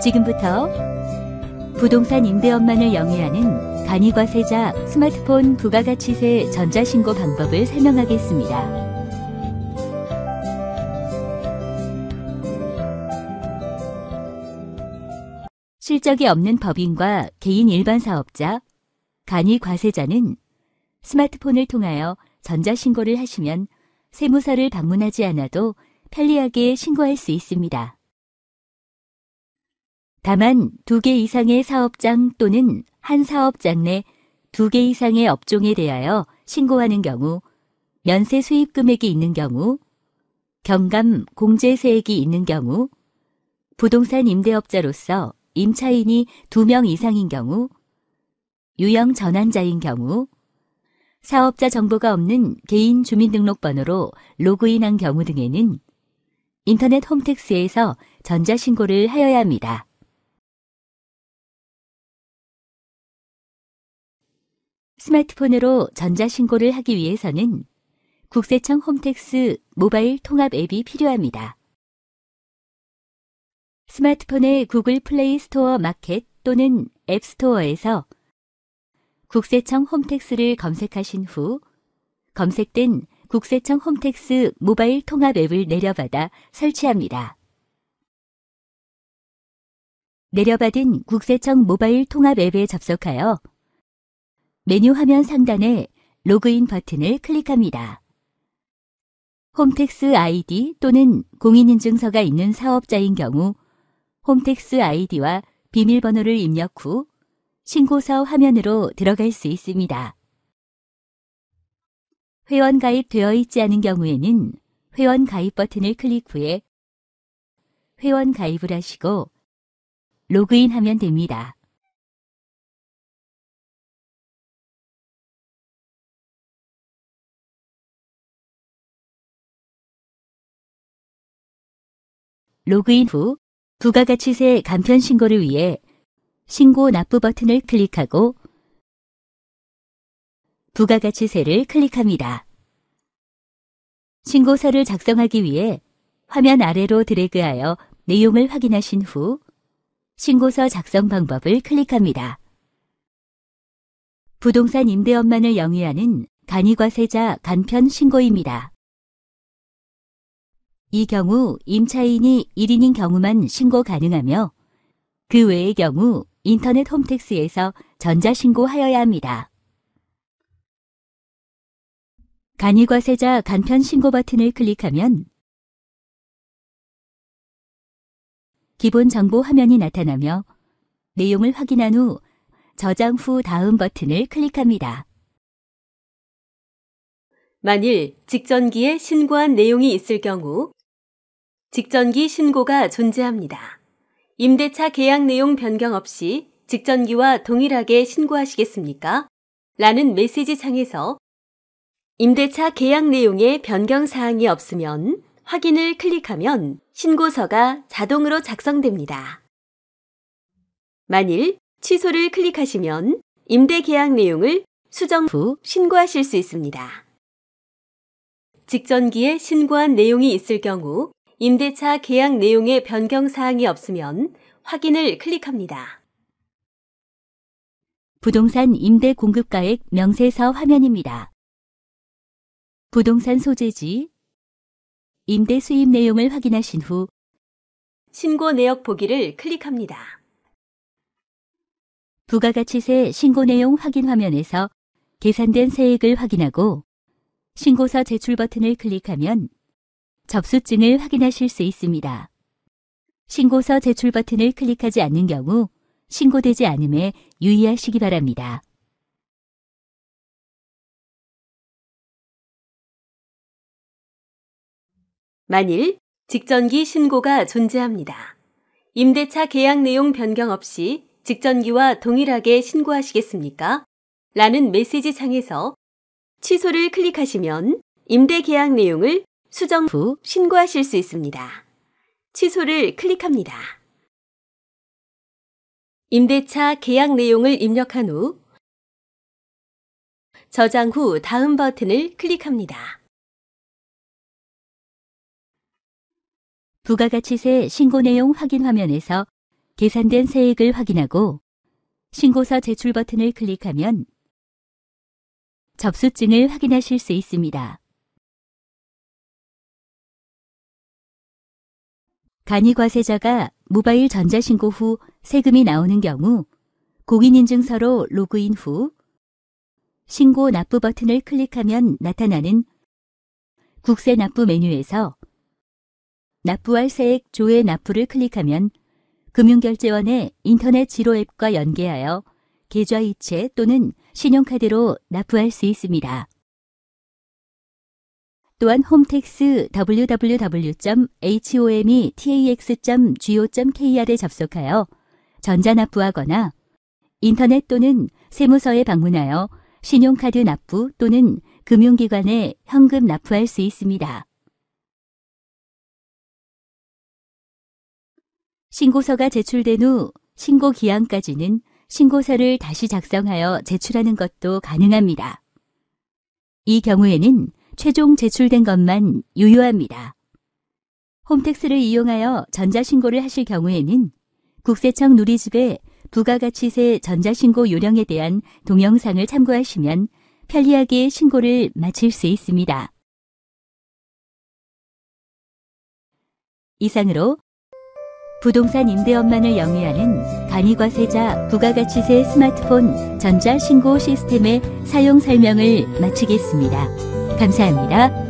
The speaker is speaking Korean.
지금부터 부동산 임대업만을 영위하는 간이과세자 스마트폰 부가가치세 전자신고 방법을 설명하겠습니다. 실적이 없는 법인과 개인 일반 사업자, 간이과세자는 스마트폰을 통하여 전자신고를 하시면 세무서를 방문하지 않아도 편리하게 신고할 수 있습니다. 다만 2개 이상의 사업장 또는 한 사업장 내 2개 이상의 업종에 대하여 신고하는 경우, 면세 수입 금액이 있는 경우, 경감 공제세액이 있는 경우, 부동산 임대업자로서 임차인이 2명 이상인 경우, 유형 전환자인 경우, 사업자 정보가 없는 개인 주민등록번호로 로그인한 경우 등에는 인터넷 홈택스에서 전자신고를 하여야 합니다. 스마트폰으로 전자신고를 하기 위해서는 국세청 홈택스 모바일 통합 앱이 필요합니다. 스마트폰의 구글 플레이 스토어 마켓 또는 앱 스토어에서 국세청 홈택스를 검색하신 후 검색된 국세청 홈택스 모바일 통합 앱을 내려받아 설치합니다. 내려받은 국세청 모바일 통합 앱에 접속하여 메뉴 화면 상단에 로그인 버튼을 클릭합니다. 홈택스 아이디 또는 공인인증서가 있는 사업자인 경우 홈택스 아이디와 비밀번호를 입력 후 신고서 화면으로 들어갈 수 있습니다. 회원 가입되어 있지 않은 경우에는 회원 가입 버튼을 클릭 후에 회원 가입을 하시고 로그인하면 됩니다. 로그인 후 부가가치세 간편 신고를 위해 신고 납부 버튼을 클릭하고 부가가치세를 클릭합니다. 신고서를 작성하기 위해 화면 아래로 드래그하여 내용을 확인하신 후 신고서 작성 방법을 클릭합니다. 부동산 임대업만을 영위하는 간이과세자 간편 신고입니다. 이 경우 임차인이 1인인 경우만 신고 가능하며 그 외의 경우 인터넷 홈택스에서 전자신고하여야 합니다. 간이과세자 간편 신고 버튼을 클릭하면 기본 정보 화면이 나타나며 내용을 확인한 후 저장 후 다음 버튼을 클릭합니다. 만일 직전기에 신고한 내용이 있을 경우 직전기 신고가 존재합니다. 임대차 계약 내용 변경 없이 직전기와 동일하게 신고하시겠습니까? 라는 메시지 창에서 임대차 계약 내용에 변경 사항이 없으면 확인을 클릭하면 신고서가 자동으로 작성됩니다. 만일 취소를 클릭하시면 임대 계약 내용을 수정 후 신고하실 수 있습니다. 직전기에 신고한 내용이 있을 경우 임대차 계약 내용에 변경 사항이 없으면 확인을 클릭합니다. 부동산 임대 공급가액 명세서 화면입니다. 부동산 소재지, 임대 수입 내용을 확인하신 후 신고 내역 보기를 클릭합니다. 부가가치세 신고 내용 확인 화면에서 계산된 세액을 확인하고 신고서 제출 버튼을 클릭하면 접수증을 확인하실 수 있습니다. 신고서 제출 버튼을 클릭하지 않는 경우 신고되지 않음에 유의하시기 바랍니다. 만일 직전기 신고가 존재합니다. 임대차 계약 내용 변경 없이 직전기와 동일하게 신고하시겠습니까? 라는 메시지 창에서 취소를 클릭하시면 임대 계약 내용을 수정 후 신고하실 수 있습니다. 취소를 클릭합니다. 임대차 계약 내용을 입력한 후 저장 후 다음 버튼을 클릭합니다. 부가가치세 신고 내용 확인 화면에서 계산된 세액을 확인하고 신고서 제출 버튼을 클릭하면 접수증을 확인하실 수 있습니다. 간이과세자가 모바일 전자신고 후 세금이 나오는 경우 공인인증서로 로그인 후 신고 납부 버튼을 클릭하면 나타나는 국세 납부 메뉴에서 납부할 세액 조회 납부를 클릭하면 금융결제원의 인터넷 지로 앱과 연계하여 계좌이체 또는 신용카드로 납부할 수 있습니다. 또한 홈택스 www.hometax.go.kr에 접속하여 전자납부하거나 인터넷 또는 세무서에 방문하여 신용카드 납부 또는 금융기관에 현금 납부할 수 있습니다. 신고서가 제출된 후 신고 기한까지는 신고서를 다시 작성하여 제출하는 것도 가능합니다. 이 경우에는 최종 제출된 것만 유효합니다. 홈택스를 이용하여 전자신고를 하실 경우에는 국세청 누리집의 부가가치세 전자신고 요령에 대한 동영상을 참고하시면 편리하게 신고를 마칠 수 있습니다. 이상으로 부동산 임대업만을 영위하는 간이과세자 부가가치세 스마트폰 전자신고 시스템의 사용 설명을 마치겠습니다. 감사합니다.